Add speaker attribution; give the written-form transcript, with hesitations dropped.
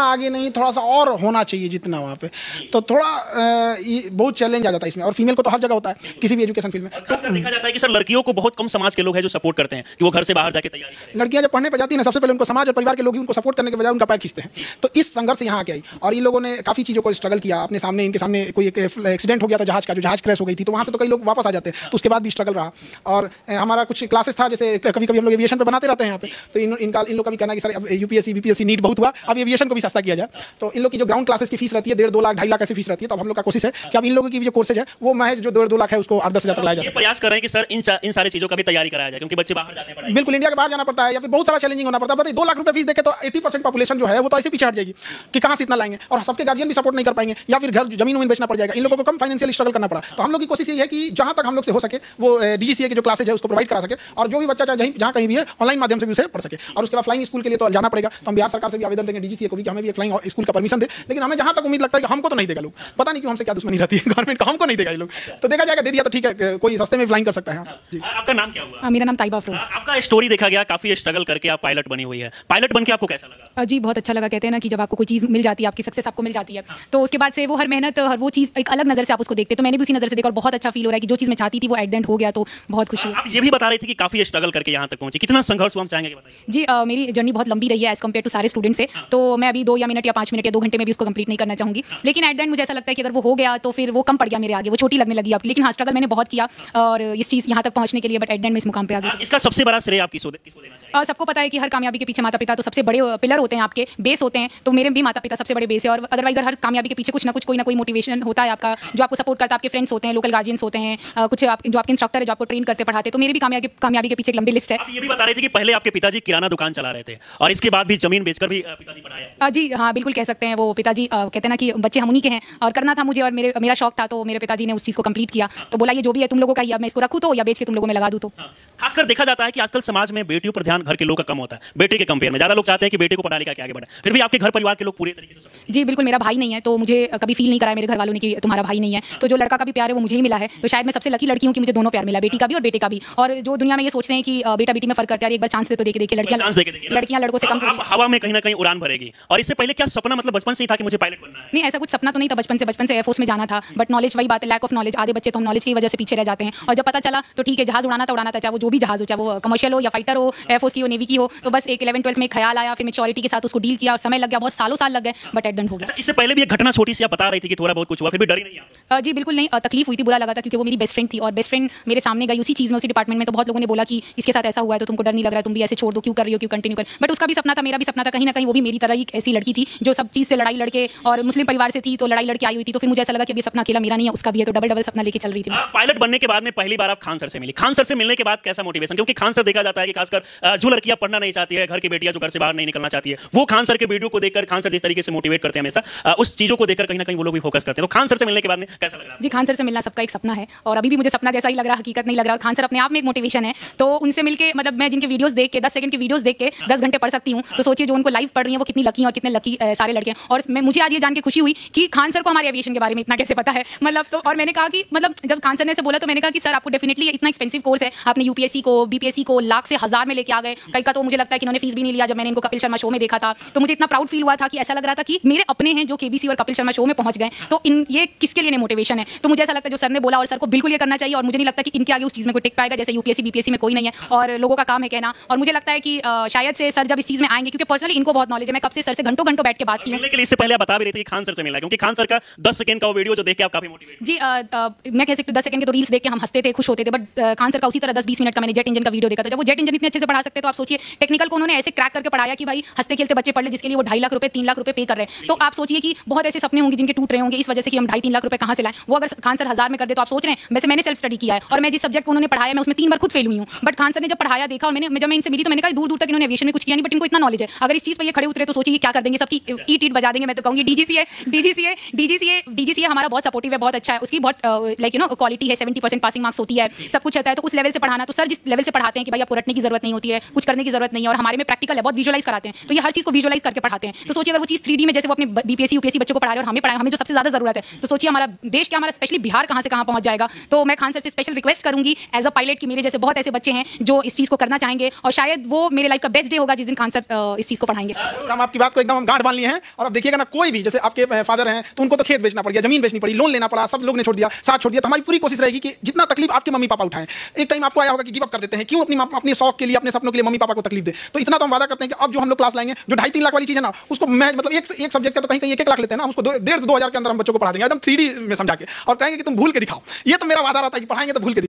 Speaker 1: आगे नहीं, थोड़ा सा और होना चाहिए जितना वहाँ पे, तो थोड़ा बहुत चैलेंज आ जाता है इसमें। और फीमेल को तो हर जगह होता है किसी भी एजुकेशन फील्ड में।
Speaker 2: खासकर देखा जाता है कि सर लड़कियों को बहुत कम समाज के लोग हैं जो सपोर्ट करते हैं कि वो घर से बाहर जाके तैयारी करें।
Speaker 1: लड़कियां जब पढ़ने पर जाती है ना, सबसे पहले उनको समाज और परिवार के लोग ही उनको सपोर्ट करने के बजाय उनका पैर खींचते हैं। तो इस संघर्ष यहाँ आके आई और इन लोगों ने काफी चीजों को स्ट्रगल किया अपने सामने। इनके सामने कोई एक एक्सीडेंट हो गया था जहाज का, जो जहाज क्रैश हो गई थी, तो वहाँ से तो कई लोग वापस आ जाते हैं, तो उसके बाद भी स्ट्रगल रहा। और हमारा कुछ क्लासेस था, जैसे कभी कभी हम लोग एविएशन पे बनाते रहते हैं यहाँ पे, तो इन लोग का भी कहना है कि सर यूपीएससी बीपीएससी नीट बहुत हुआ, अब एविएशन को भी सस्ता किया जाए। तो इन लोग की जो ग्राउंड क्लासेस की फीस रहती है 1.5-2 लाख 2.5 लाख ऐसी फीस रहती है। तो हम लोग का कोशिश है कि अब इन लोगों की जो कोर्सेज है वो महज जो 1.5-2 लाख है उसको 8-10 हज़ार तक लाया जाए।
Speaker 2: प्रयास कर रहे हैं कि सर इन सारी चीजों का भी तैयारी कराया जाए, क्योंकि बच्चे बाहर जाते हैं।
Speaker 1: बिल्कुल, इंडिया के बाहर जाना पड़ता है या फिर बहुत सारा चैलेंजिंग होना पड़ता है। 2 लाख रुपए फीस देके तो 80% पॉपुलेशन जो है वो तो ऐसे पीछे हट जाएगी कि कहाँ से इतना लाएंगे, और सबके गार्जियन भी सपोर्ट नहीं कर पाएंगे, या फिर घर जमीन बेचना पड़ जाएगा। इन लोगों को कम फाइनेंशियल स्ट्रगल करना पड़ा। तो हम लोग की कोशिश ये है कि जहाँ तक हम लोग से हो सके वो डीजीसीए की जो क्लासेज है उसको प्रोवाइड करा सके, और जो भी बच्चा चाहे जहाँ कहीं भी है ऑनलाइन माध्यम से भी उसे पढ़ सके। और उसके बाद फ्लाइंग स्कूल के लिए तो जाना पड़ेगा, तो हम बिहार सरकार से भी आवेदन देंगे डीजीसीए को भी कि हमें भी फ्लाइंग स्कूल का परमिशन दे। लेकिन हमें जहाँ तक उम्मीद लगता है कि हमको तो नहीं देगा लोग, पता नहीं क्यों हमसे क्या दुश्मनी रहती है गवर्नमेंट का, हमको नहीं देगा ये लोग। तो देखा जाएगा, दे दिया तो ठीक है, कोई सस्ते में फ्लाइंग कर सकता है।
Speaker 2: आपका नाम क्या हुआ?
Speaker 3: मेरा नाम ताइबा अफरोज।
Speaker 2: आपका स्टोरी देखा गया, काफी स्ट्रगल करके आप पायलट बनी हुई है। पायलट बन के आपको कैसा लगा?
Speaker 3: जी बहुत अच्छा लगा। कहते हैं ना कि जब आपको कोई चीज़ मिल जाती है, आपकी सक्सेस आपको मिल जाती है, तो उसके बाद से वो हर मेहनत, हर वो चीज़ एक अलग नज़र से आप उसको देखते हैं। तो मैंने भी उसी नज़र से देखा और बहुत अच्छा फील हो रहा है कि जो चीज़ मैं चाहती थी वो एट द एंड हो गया, तो बहुत खुशी है।
Speaker 2: आप ये भी बता रही थी कि काफी स्ट्रगल करके यहाँ तक पहुंची, कितना संघर्ष हुआ हम चाहेंगे बताइए।
Speaker 3: जी मेरी जर्नी बहुत लंबी रही है एज कम्पेयर टू सारे स्टूडेंट से। तो मैं अभी 2 मिनट या 5 मिनट या 2 घंटे में भी उसको कंप्लीट नहीं करना चाहूँगी। लेकिन एट द एंड मुझे ऐसा लगता है कि अगर वो हो गया तो फिर वो कम पड़ गया मेरे आगे, वो छोटी लगने लगी अब। लेकिन हाँ, स्ट्रगल मैंने बहुत किया और इस चीज़ यहाँ तक पहुँचने के लिए, बट एट द एंड में इस मुकाम पे आ गई।
Speaker 2: इसका सबसे बड़ा श्रेय आप किसको देना चाहिए?
Speaker 3: सबको पता है कि हर कामयाबी के पीछे माता पिता तो सबसे बड़े पिलर होते हैं, आपके बेस होते हैं। तो मेरे भी माता पिता सबसे बड़े बेस है। और अदरवाइज हर कामयाबी के पीछे कुछ ना कुछ कोई ना कोई मोटिवेशन होता है आपका, जो आपको सपोर्ट करता है। आपके फ्रेंड्स होते हैं, लोकल गार्जियंस होते हैं, कुछ जो आपके इंस्ट्रक्टर है जो आपको ट्रेन करते पढ़ाते। तो मेरी भी कामयाबी के पीछे एक लंबी लिस्ट है।
Speaker 2: आप ये भी बता रहे थे कि पहले आपके पिताजी किराना दुकान चला रहे थे और इसके बाद भी जमीन बेचकर भी पिताजी पढ़ाया।
Speaker 3: जी हाँ, बिल्कुल कह सकते हैं। वो पिताजी कहते हैं ना कि बच्चे हम उन्हीं के हैं, और करना था मुझे और मेरा शौक था, तो मेरे पिताजी ने उस चीज़ को कंप्लीट किया। तो बोला ये जो भी है तुम लोगों का ही, अब मैं इसको रखूँ तो या बेच के तुम लोगों में लगा दूँ। तो
Speaker 2: खासकर देखा जाता है कि आजकल समाज में बेटियों पर ध्यान घर के लोग का कम होता है, बेटे के कंपेयर में। ज्यादा लोग चाहते हैं कि बेटे को पढ़ा लिखा के आगे बढ़े, फिर भी आपके घर परिवार के लोग पूरे तरीके से
Speaker 3: जी बिल्कुल। मेरा भाई नहीं है, तो मुझे कभी फील नहीं कराया मेरे घर वालों ने कि तुम्हारा भाई नहीं है। तो जो लड़का का भी प्यार है वो मुझे ही मिला है। तो शायद मैं सबसे लकी लड़की हूँ कि मुझे दोनों प्यार मिला, बेटी का भी और बेटे का भी। और जो दुनिया में ये सोचते हैं कि बेटा बेटी में फर्क करते हैं, एक बार चांस दे तो देखिए लड़कियां लड़कों से कम
Speaker 2: हवा में कहीं ना कहीं उड़ान भरेगी। और इससे पहले क्या सपना, मतलब बचपन से ही था कि मुझे पायलट बनना है?
Speaker 3: नहीं, ऐसा कुछ सपना तो नहीं था बचपन से एयरफोर्स में जाना था। बट नॉलेज, वही बात है, लैक ऑफ नॉलेज। आधे बच्चे तो हम नॉलेज की वजह से पीछे रह जाते हैं। और जब पता चला तो ठीक है, जहाज उड़ाना था, चाहे वो जो भी जहाज हो, चाहे वो कमर्शियल हो या फाइटर हो, एयरफोर्स की हो, नेवी की हो। तो बस एक 11th-12th में ख्याल आया, फिर मैच्योरिटी के साथ उसको डील किया और समय लग गया, बहुत साल लग गए, बट एट द एंड हो गया।
Speaker 2: इससे पहले भी एक घटना छोटी सी आप बता रही थी कि थोड़ा बहुत कुछ हुआ, फिर भी डरी नहीं आप?
Speaker 3: जी बिल्कुल नहीं, तकलीफ हुई थी, बुरा लगा था, क्योंकि वो मेरी बेस्ट फ्रेंड थी और बेस्ट फ्रेंड मेरे सामने गई उसी चीज़ में, उसी डिपार्टमेंट में। तो बहुत लोगों ने बोला कि इसके साथ ऐसा हुआ है तो तुमको डर नहीं लग रहा है, तुम भी ऐसे छोड़ दो, क्यों कर रही हो, क्यों कंटिन्यू कर। बट उसका भी सपना था, मेरा भी सपना था, कहीं ना कहीं वो भी मेरी तरह ही ऐसी लड़की थी जो सब चीज़ से लड़ाई लड़के, और मुस्लिम परिवार से थी तो लड़ाई लड़के आई हुई थी। तो फिर मुझे ऐसा लगा कि अभी सपना अकेला मेरा नहीं है, उसका भी है, तो डबल सपना लेके चल रही थी।
Speaker 2: पायलट बनने के बाद में पहली बार आप खान सर से मिली। खान सर से मिलने के बाद कैसा मोटिवेशन? क्योंकि खान सर देखा जाता है कि खासकर जो लड़कियां पढ़ना नहीं चाहती है, घर की बेटियां जो घर से बाहर नहीं निकलना चाहती है, वो खान सर के वीडियो को देखकर, खान सर जिस तरीके से मोटिवेट करते हैं हमेशा, उस चीजों को देखकर कहीं ना कहीं वो लोग भी फोकस करते हैं। तो खान सर से मिलने के बाद में कैसा लग रहा है?
Speaker 3: जी, खान सर से मिलना सबका एक सपना है और अभी भी मुझे सपना जैसा ही लग रहा है, हकीकत नहीं लग रहा। और खान सर अपने आप में एक मोटिवेशन है। तो उनसे मिलके, मतलब मैं जिनके वीडियोस देख के 10 सेकंड की वीडियोस देख के 10 घंटे पढ़ सकती हूँ, तो सोचिए जो उनको लाइव पढ़ रही है वो कितनी लकी और कितने लकी सारे लड़के हैं। और मुझे आज ये जान के खुशी हुई कि खान सर को हमारे एविएशन के बारे में इतना कैसे पता है, मतलब। तो और मैंने कहा कि मतलब जब खान सर ने ऐसे बोला तो मैंने कहा कि सर आपको डेफिनेटली इतना एक्सपेंसिव कोर्स है, आपने यूपीएससी को, बीपीएससी को लाख से हजार में लेके आ गए। कई का तो मुझे लगता है कि इन्होंने फीस भी नहीं लिया। जब मैंने इनको कपिल शर्मा शो में देखा था तो मुझे इतना प्राउड फील हुआ था कि ऐसा लग रहा था कि मेरे अपने हैं जो केबीसी और कपिल शर्मा शो में पहुंच गए। तो ये किसके लिए मोटिवेशन है? तो मुझे ऐसा लगता है जो सर ने बोला, और सर को बिल्कुल ये करना चाहिए। और मुझे नहीं लगता कि इनके आगे उस चीज़ में कोई टिक पाएगा, जैसे यूपीएससी बीपीएससी में कोई नहीं है और लोगों का काम है कहना। और मुझे लगता है कि शायद से सर जब इस चीज़ में आएंगे, क्योंकि पर्सनली इनको बहुत नॉलेज है, मैं कब से सर से घंटों बैठ के बात की हूँ।
Speaker 2: इससे पहले आप बता भी रही थी कि खान सर से मिला, क्योंकि खान सर का 10 सेकंड का वो वीडियो जो देख के आप काफी मोटिवेट।
Speaker 3: जी मैं कह सकती हूँ 10 सेकंड के तो रील्स देख के हम हंसते थे, खुश होते थे। बट खान सर का उसी तरह 10-20 मिनट का मैंने जेट इंजन का वीडियो देखा था। जब वो जेट इंजन इतने अच्छे से पढ़ा सकते, तो आप सोचिए टेक्निकल को उन्होंने ऐसे क्रैक करके पढ़ाया कि भाई हंसते खेलते बच्चे पढ़ ले, जिसके लिए वो 2.5 लाख रुपए 3 लाख रुपए पे कर रहे हैं। तो आप सोचिए कि बहुत ऐसे सपने होंगे जिनके टूट रहे होंगे इस वजह से कि हम 2.5-3 लाख रुपए कहाँ से लाएं। वो अगर खान सर 1000 में कर दे तो आप सोच रहे हैं, वैसे मैंने सेल्फ स्टडी किया है और मैं जिस सब्जेक्ट को उन्होंने पढ़ाया मैं उसमें 3 बार खुद फेल हुई हूँ। बट खान सर ने जब पढ़ाया देखा, और जब मैं इनसे मिली तो मैंने कहा दूर तक इन्होंने एविएशन में कुछ किया नहीं, बट इनको इतना नॉलेज है। अगर इस चीज़ पर ये खड़े उतरे तो सोचिए क्या कर देंगे, सबकी ईट बजा देंगे। मैं तो कहूँगी डीजीसीए हमारा बहुत सपोर्टिव है, बहुत अच्छा है, उसकी बहुत लाइक यू नो क्वालिटी है, 70% पासिंग मार्क्स होती है, सब कुछ रहता है। तो उस लेवल से पढ़ाना, तो सर जिस लेवल से पढ़ाते हैं कि भाई आपको रटने की जरूरत नहीं होती है, कुछ करने की जरूरत नहीं है, और हमारे में प्रैक्टिकल है, बहुत विजुअलाइज कराते हैं। तो ये हर चीज़ को विजुअलाइज करके पढ़ाते हैं। तो सोचिए अगर वो चीज़ 3D में, जैसे वो अपने बीपीएससी यूपीएससी बच्चों को पढ़ा रहे हैं और हमें पढ़ाए, हमें जो सबसे ज़्यादा जरूरत है, तो सोचिए हमारा देश क्या, हमारा स्पेशली बिहार कहाँ से कहाँ पहुँच जाएगा। तो मैं खान सर से स्पेशल रिक्वेस्ट करूँगी एज अ पायलट कि मेरे जैसे बहुत ऐसे बच्चे हैं जो इस चीज़ को करना चाहेंगे, और शायद वो मेरे लाइफ का बेस्ट डे होगा जिस दिन खान सर इस चीज़ को पढ़ाएंगे।
Speaker 1: हम आपकी बात को एकदम हम गांठ बांध लिए हैं। और अब देखिएगा ना, कोई भी जैसे आपके फादर हैं तो उनको तो खेत बेचना पड़ गया, जमीन बेचनी पड़ी, लोन लेना पड़ा, सब लोग ने छोड़ दिया, साथ छोड़ दिया। तो हमारी पूरी कोशिश रहेगी कि जितना तकलीफ आपके मम्मी पापा उठाएं, एक टाइम आपको आया होगा कि गिव अप कर देते हैं, क्यों अपनी शौक के लिए, अपने सपनों के लिए मम्मी पापा को तकलीफ दे। तो इतना तो हम वादा करते हैं कि अब जो हम लोग क्लास लाएंगे, जो 2.5-3 लाख वाली चीज है ना, उसको मैं मतलब एक सब्जेक्ट का तो कहीं 1-1 लाख लेते हैं ना, हम उसको 1.5-2 हज़ार के अंदर हम बच्चों को पढ़ा देंगे एकदम 3D में समझा के, और कहेंगे कि तुम भूल के दिखाओ। ये तो मेरा वादा रहता है कि पढ़ाएंगे तो भूल के